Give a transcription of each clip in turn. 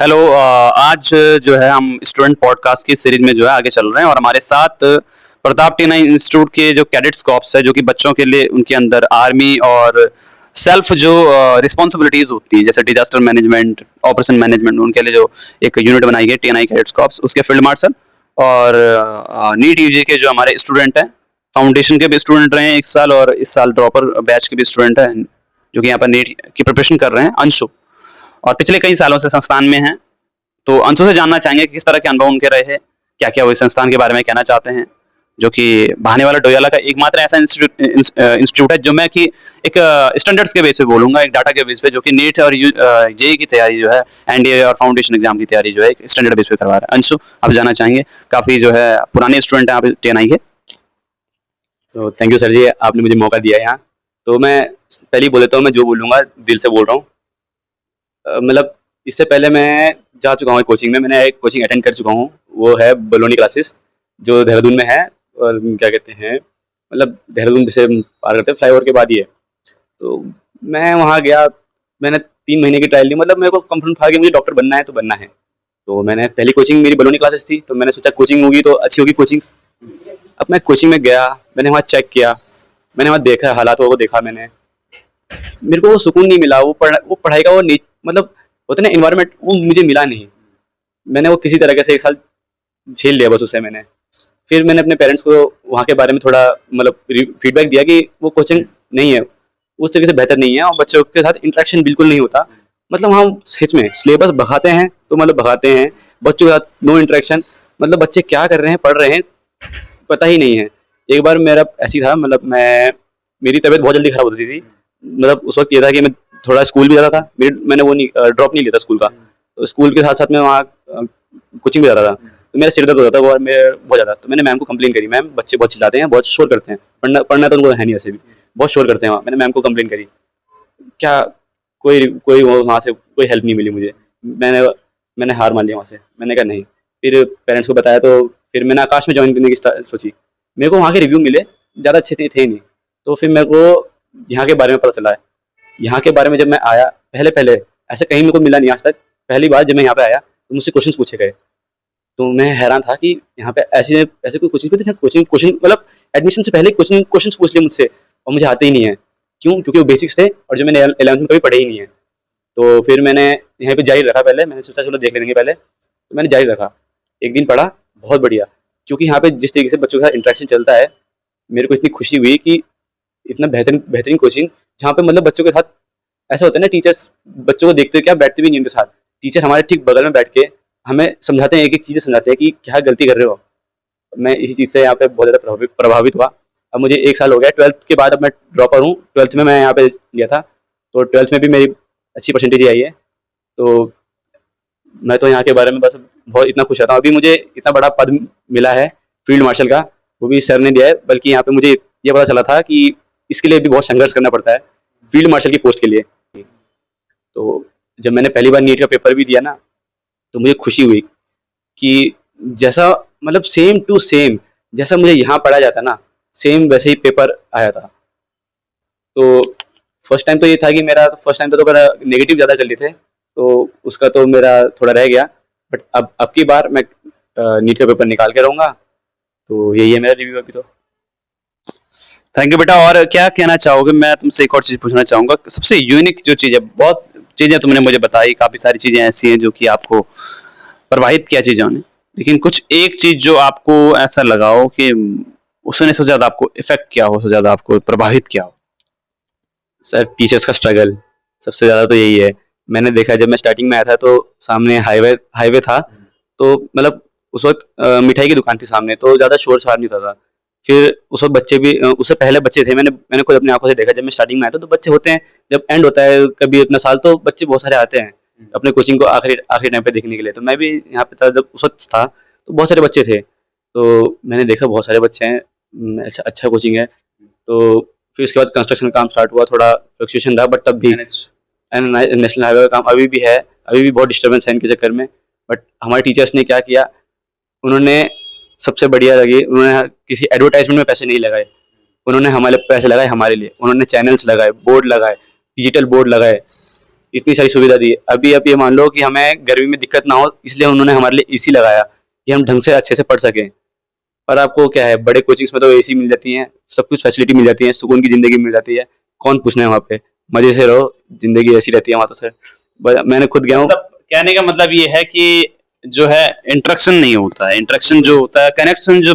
Hello आज जो है हम स्टूडेंट पॉडकास्ट की सीरीज में जो है आगे चल रहे हैं और हमारे साथ प्रताप टी नाइन इंस्टीट्यूट के जो कैडेट्स कॉर्प्स है जो कि बच्चों के लिए उनके अंदर आर्मी और सेल्फ जो रिस्पॉन्सिबिलिटीज होती हैं जैसे डिजास्टर मैनेजमेंट ऑपरेशन मैनेजमेंट उनके लिए जो एक यूनिट बनाई गई टी नाइन कैडेट्स कॉर्प्स उसके फील्ड मार्शल और नीट यूजी के जो हमारे स्टूडेंट हैं फाउंडेशन के भी स्टूडेंट रहे हैं 1 साल और इस साल ड्रॉपर बैच के भी स्टूडेंट हैं जो कि यहाँ पर नीट की प्रिपरेशन कर रहे हैं अंशु और पिछले कई सालों से संस्थान में हैं। तो अंशु से जानना चाहेंगे कि किस तरह के अनुभव उनके रहे हैं, क्या-क्या वो इस संस्थान के बारे में कहना चाहते हैं, जो कि बहाने वाला डोयाला का एकमात्र ऐसा इंस्टीट्यूट है जो मैं कि एक स्टैंडर्ड्स के बेस पे बोलूँगा, एक डाटा के बेस पे जो कि नीट और जेईई की तैयारी जो है, एनडीए और फाउंडेशन एग्जाम की तैयारी जो है एक स्टैंडर्ड बेस पे करवा रहा है। अंशु, आप जानना चाहेंगे, काफ़ी जो है पुराने स्टूडेंट हैं आप टीएनआई के। तो थैंक यू सर जी, आपने मुझे मौका दिया यहाँ। तो मैं पहले ही बोल देता हूँ, मैं जो बोलूँगा दिल से बोल रहा हूँ। मतलब इससे पहले मैं जा चुका हूँ कोचिंग में, मैंने एक कोचिंग अटेंड कर चुका हूँ, वो है बलोनी क्लासेस जो देहरादून में है। और क्या कहते हैं, मतलब देहरादून जैसे पार करते हैं फ्लाईओवर के बाद ही है। तो मैं वहाँ गया, मैंने 3 महीने की ट्रायल ली। मतलब मेरे को कंफर्म था कि मुझे डॉक्टर बनना है तो बनना है। तो मैंने पहली कोचिंग मेरी बलोनी क्लासेस थी, तो मैंने सोचा कोचिंग होगी तो अच्छी होगी कोचिंग। अब मैं कोचिंग में गया, मैंने वहाँ चेक किया, मैंने वहाँ देखा, हालातों को देखा मैंने। मेरे को वो सुकून नहीं मिला, वो पढ़ाई का वो मतलब होता है ना एनवायरनमेंट, वो मुझे मिला नहीं। मैंने वो किसी तरह से 1 साल झेल लिया बस उसे मैंने। फिर मैंने अपने पेरेंट्स को वहाँ के बारे में थोड़ा मतलब फीडबैक दिया कि वो कोचिंग नहीं है, उस तरीके से बेहतर नहीं है और बच्चों के साथ इंटरेक्शन बिल्कुल नहीं होता। मतलब वहाँ सच में सिलेबस भगाते हैं तो मतलब भगाते हैं, बच्चों के साथ नो इंटरेक्शन। मतलब बच्चे क्या कर रहे हैं, पढ़ रहे हैं, पता ही नहीं है। एक बार मेरा ऐसी था, मतलब मेरी तबीयत बहुत जल्दी खराब होती थी। मतलब उस वक्त ये था कि मैं थोड़ा स्कूल भी जाता था, मैंने वो नहीं ड्रॉप नहीं लिया था स्कूल का। तो स्कूल के साथ साथ मैं वहाँ कोचिंग भी जाता था। तो मेरा सिर दर्द होता था और मेरे बहुत ज़्यादा। तो मैंने मैम को कंप्लेन करी, मैम बच्चे बहुत चिल्लाते हैं, बहुत शोर करते हैं, पढ़ना तो उनको है नहीं, वैसे भी बहुत शोर करते हैं वहाँ। मैंने मैम को कंप्लेन करी, क्या कोई कोई वहाँ से कोई हेल्प नहीं मिली मुझे। मैंने मैंने हार मान लिया वहाँ से। मैंने कहा नहीं। फिर पेरेंट्स को बताया, तो फिर मैंने आकाश में ज्वाइन करने की सोची। मेरे को वहाँ के रिव्यू मिले, ज़्यादा अच्छे थे नहीं। तो फिर मेरे को यहाँ के बारे में पता चला है। यहाँ के बारे में जब मैं आया, पहले पहले ऐसा कहीं मेरे को मिला नहीं आज तक। पहली बार जब मैं यहाँ पे आया तो मुझसे क्वेश्चंस पूछे गए, तो मैं हैरान था कि यहाँ पे ऐसे ऐसे कोई कोचिंग पे कोचिंग क्वेश्चन मतलब एडमिशन से पहले क्वेश्चंस पूछ लिए मुझसे और मुझे आते ही नहीं है। क्यों? क्योंकि वो बेसिक्स थे और जो मैंने 11th में कभी पढ़े ही नहीं है। तो फिर मैंने यहाँ पे जारी रखा। पहले मैंने सोचा चलो देख लेंगे पहले, तो मैंने जारी रखा। एक दिन पढ़ा, बहुत बढ़िया। क्योंकि यहाँ पे जिस तरीके से बच्चों के साथ इंटरेक्शन चलता है, मेरे को इतनी खुशी हुई कि इतना बेहतरीन बेहतरीन कोचिंग, जहाँ पे मतलब बच्चों के साथ ऐसा होता है ना, टीचर्स बच्चों को देखते क्या बैठते भी नहीं उनके साथ। टीचर हमारे ठीक बगल में बैठ के हमें समझाते हैं, एक एक चीज़ें समझाते हैं कि क्या गलती कर रहे हो। मैं इसी चीज़ से यहाँ पे बहुत ज़्यादा प्रभावित हुआ। अब मुझे 1 साल हो गया 12th के बाद। अब मैं ड्रॉपर हूँ। 12th में मैं यहाँ पे गया था, तो 12th में भी मेरी अच्छी परसेंटेज ही आई है। तो मैं तो यहाँ के बारे में बस बहुत इतना खुश रहता हूँ। अभी मुझे इतना बड़ा पद मिला है फील्ड मार्शल का, वो भी सर ने दिया है। बल्कि यहाँ पे मुझे ये पता चला था कि इसके लिए भी बहुत संघर्ष करना पड़ता है फील्ड मार्शल की पोस्ट के लिए। तो जब मैंने पहली बार नीट का पेपर भी दिया ना, तो मुझे खुशी हुई कि जैसा मतलब सेम टू सेम जैसा मुझे यहाँ पढ़ा जाता ना, सेम वैसे ही पेपर आया था। तो फर्स्ट टाइम तो ये था कि मेरा फर्स्ट टाइम तो मेरा नेगेटिव ज़्यादा कर लिए थे, तो उसका तो मेरा थोड़ा रह गया। बट अब की बार मैं नीट का पेपर निकाल के रहूँगा। तो यही है मेरा रिव्यू अभी तो। थैंक यू बेटा। और क्या कहना चाहोगे? मैं तुमसे एक और चीज़ पूछना चाहूँगा, सबसे यूनिक जो चीज़ है, बहुत चीज़ें तुमने मुझे बताई, काफ़ी सारी चीज़ें ऐसी हैं जो कि आपको प्रभावित किया चीज़ों ने, लेकिन कुछ एक चीज़ जो आपको ऐसा लगा हो कि उसने सबसे ज़्यादा आपको इफ़ेक्ट किया हो, सबसे ज़्यादा आपको प्रभावित किया हो? सर टीचर्स का स्ट्रगल सबसे ज़्यादा तो यही है। मैंने देखा जब मैं स्टार्टिंग में आया था तो सामने हाईवे हाईवे था। तो मतलब उस वक्त मिठाई की दुकान थी सामने, तो ज़्यादा शोर शरार नहीं होता था। फिर उस वक्त बच्चे भी उससे पहले बच्चे थे। मैंने मैंने खुद अपनी आंखों से देखा जब मैं स्टार्टिंग में आया था। तो बच्चे होते हैं, जब एंड होता है कभी अपना साल, तो बच्चे बहुत सारे आते हैं अपने कोचिंग को आखिरी आखिरी टाइम पे देखने के लिए। तो मैं भी यहाँ पे था जब उस वक्त था, तो बहुत सारे बच्चे थे। तो मैंने देखा बहुत सारे बच्चे हैं, अच्छा अच्छा कोचिंग है। तो फिर उसके बाद कंस्ट्रक्शन का काम स्टार्ट हुआ, थोड़ा फ्लक्चुएशन रहा, बट तब भी नेशनल हाईवे का काम अभी भी है, अभी भी बहुत डिस्टर्बेंस है इनके चक्कर में। बट हमारे टीचर्स ने क्या किया, उन्होंने सबसे बढ़िया लगी, उन्होंने किसी एडवर्टाइजमेंट में पैसे नहीं लगाए, उन्होंने हमारे पैसे लगाए हमारे लिए। उन्होंने चैनल्स लगाए, बोर्ड लगाए, डिजिटल बोर्ड लगाए, इतनी सारी सुविधा दी है। अभी आप ये मान लो कि हमें गर्मी में दिक्कत ना हो, इसलिए उन्होंने हमारे लिए एसी लगाया कि हम ढंग से अच्छे से पढ़ सकें। और आपको क्या है, बड़े कोचिंग्स में तो एसी मिल जाती है, सब कुछ फैसिलिटी मिल जाती है, सुकून की ज़िंदगी मिल जाती है। कौन पूछना है वहाँ पे, मज़े से रहो, ज़िंदगी ऐसी रहती है वहाँ तो सर। मैंने खुद गया हूँ। मतलब कहने का मतलब ये है कि जो है इंटरेक्शन नहीं होता है, इंटरेक्शन जो होता है, कनेक्शन जो,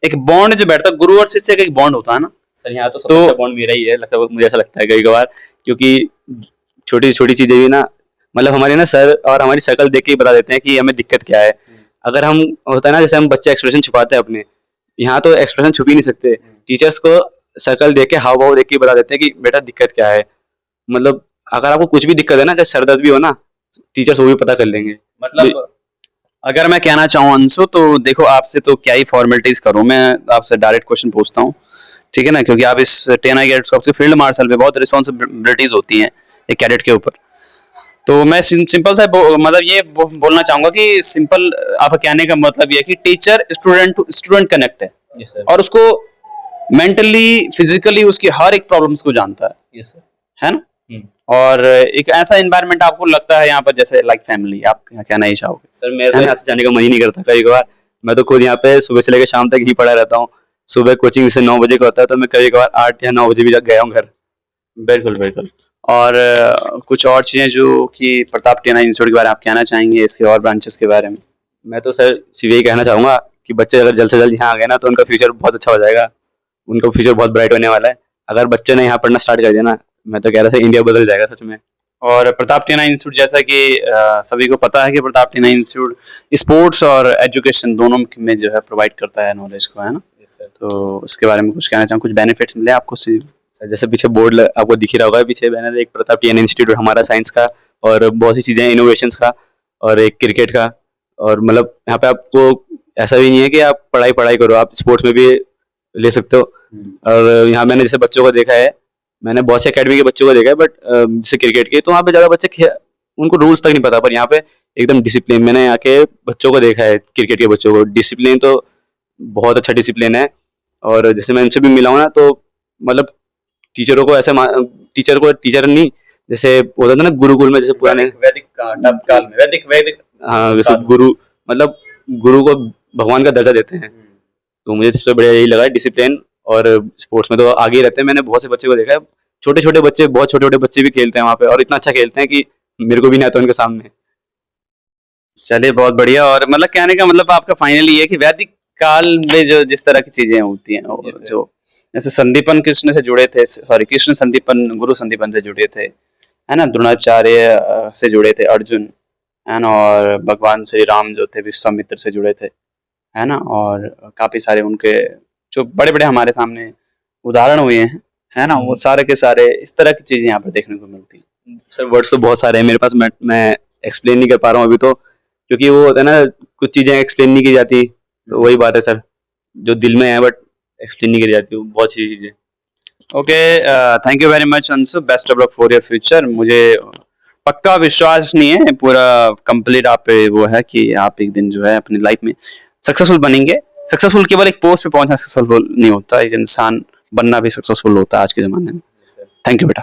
एक बॉन्ड जो बैठता है गुरु और शिष्य का, एक बॉन्ड होता है ना सर यहाँ तो सबसे अच्छा बॉन्ड मेरा ही है, लगता मुझे ऐसा लगता है कई कभार, क्योंकि छोटी छोटी चीज़ें भी ना, मतलब हमारे ना सर और हमारी शक्ल देख के ही बता देते हैं कि हमें दिक्कत क्या है। अगर हम, होता है ना जैसे हम बच्चे एक्सप्रेशन छुपाते हैं अपने, यहाँ तो एक्सप्रेशन छुप ही नहीं सकते। टीचर्स को शक्ल देख के, हाव भाव देख के बता देते हैं कि बेटा दिक्कत क्या है। मतलब अगर आपको कुछ भी दिक्कत है ना, चाहे सर दर्द भी हो ना, टीचर्स वो भी पता कर लेंगे। मतलब अगर मैं कहना चाहूँ अंशु, तो देखो आपसे तो क्या ही फॉर्मेलिटीज करूँ, मैं आपसे डायरेक्ट क्वेश्चन पूछता हूँ, ठीक है ना, क्योंकि आप इस 10 आई कैडेट स्कॉप के फील्ड मार्शल पे बहुत रिस्पॉन्सिबिलिटीज होती हैं एक कैडेट के ऊपर। तो मैं सिंपल सा मतलब ये बोलना चाहूंगा कि सिंपल आपका कहने का मतलब ये है कि teacher student to student connect है। Yes sir. और उसको मेंटली फिजिकली उसकी हर एक प्रॉब्लम्स को जानता है। Yes sir. है ना। और एक ऐसा एनवायरनमेंट आपको लगता है यहाँ पर जैसे लाइक फैमिली, आप कहना ही चाहोगे? सर मेरा तो यहाँ से जाने का मन ही नहीं करता कई बार। मैं तो खुद यहाँ पे सुबह से लेकर शाम तक ही पड़ा रहता हूँ। सुबह कोचिंग से 9 बजे का होता है, तो मैं कई बार 8 या 9 बजे भी गया हूँ घर। बिल्कुल बिल्कुल। और कुछ और चीजें जो कि प्रताप टी इंस्टीट्यूट के बारे में आप कहना चाहेंगे, इसके और ब्रांचेस के बारे में? मैं तो सर सिर्फ यही कहना चाहूँगा कि बच्चे अगर जल्द से जल्द यहाँ आ गए ना, तो उनका फ्यूचर बहुत अच्छा हो जाएगा, उनका फ्यूचर बहुत ब्राइट होने वाला है। अगर बच्चे ने यहाँ पढ़ना स्टार्ट कर दिया ना, मैं तो कह रहा था इंडिया बदल जाएगा सच में। और प्रताप टी इंस्टीट्यूट, जैसा कि सभी को पता है कि प्रताप टी इंस्टीट्यूट स्पोर्ट्स और एजुकेशन दोनों में जो है प्रोवाइड करता है नॉलेज को, है ना। तो उसके बारे में कुछ कहना चाहूँ, कुछ बेनिफिट्स मिले आपको? सर जैसे पीछे बोर्ड आपको दिख ही रहा होगा, पीछे बैनर एक प्रताप टी इंस्टीट्यूट हमारा साइंस का, और बहुत सी चीज़ें इनोवेशंस का, और एक क्रिकेट का। और मतलब यहाँ पे आपको ऐसा भी नहीं है कि आप पढ़ाई पढ़ाई करो, आप स्पोर्ट्स में भी ले सकते हो। और यहाँ मैंने जैसे बच्चों को देखा है, मैंने बहुत से अकेडमी के बच्चों को देखा है, बट जैसे क्रिकेट के, तो वहाँ पे ज़्यादा बच्चे उनको रूल्स तक नहीं पता, पर यहाँ पे एकदम डिसिप्लिन, मैंने यहाँ के बच्चों को देखा है, क्रिकेट के बच्चों को डिसिप्लिन तो बहुत अच्छा डिसिप्लिन है। और जैसे मैं इनसे भी मिला हूँ ना, तो मतलब टीचरों को ऐसे टीचर को टीचर नहीं, जैसे होता था ना गुरुकुल में, जैसे पुराने वैदिक काल में वैदिक हाँ, जैसे गुरु, मतलब गुरु को भगवान का दर्जा देते हैं। तो मुझे सबसे बढ़िया यही लगा डिसिप्लिन। और स्पोर्ट्स में तो आगे ही रहते हैं, मैंने बहुत से बच्चे को देखा है, छोटे छोटे बच्चे, बहुत छोटे छोटे बच्चे भी खेलते हैं वहाँ पे, और इतना अच्छा खेलते हैं कि मेरे को भी नहीं आता उनके सामने। चलिए बहुत बढ़िया। और मतलब कहने का मतलब आपका फाइनली ये है कि वैदिक काल में जो जिस तरह की चीजें होती हैं, जो जैसे संदीपन कृष्ण से जुड़े थे, सॉरी कृष्ण संदीपन, गुरु संदीपन से जुड़े थे, है ना, द्रोणाचार्य से जुड़े थे अर्जुन, है ना, और भगवान श्री राम जो थे विश्वामित्र से जुड़े थे, है ना, और काफी सारे उनके जो बड़े बड़े हमारे सामने उदाहरण हुए हैं, है ना, वो सारे के सारे इस तरह की चीजें यहाँ पर देखने को मिलती हैं। सर वर्ड्स तो बहुत सारे हैं मेरे पास, मैं एक्सप्लेन नहीं कर पा रहा हूँ अभी तो, क्योंकि वो होता है ना, कुछ चीज़ें एक्सप्लेन नहीं की जाती, तो वही बात है सर, जो दिल में है बट एक्सप्लेन नहीं करी जाती, वो बहुत सी चीज़ें। Okay, thank you very much Anshu, best of luck for your future. मुझे पक्का विश्वास नहीं है, पूरा कंप्लीट आप पे वो है कि आप एक दिन जो है अपनी लाइफ में सक्सेसफुल बनेंगे। सक्सेसफुल केवल एक पोस्ट पे पहुंचना सक्सेसफुल नहीं होता, एक इंसान बनना भी सक्सेसफुल होता है आज के ज़माने में। थैंक यू बेटा।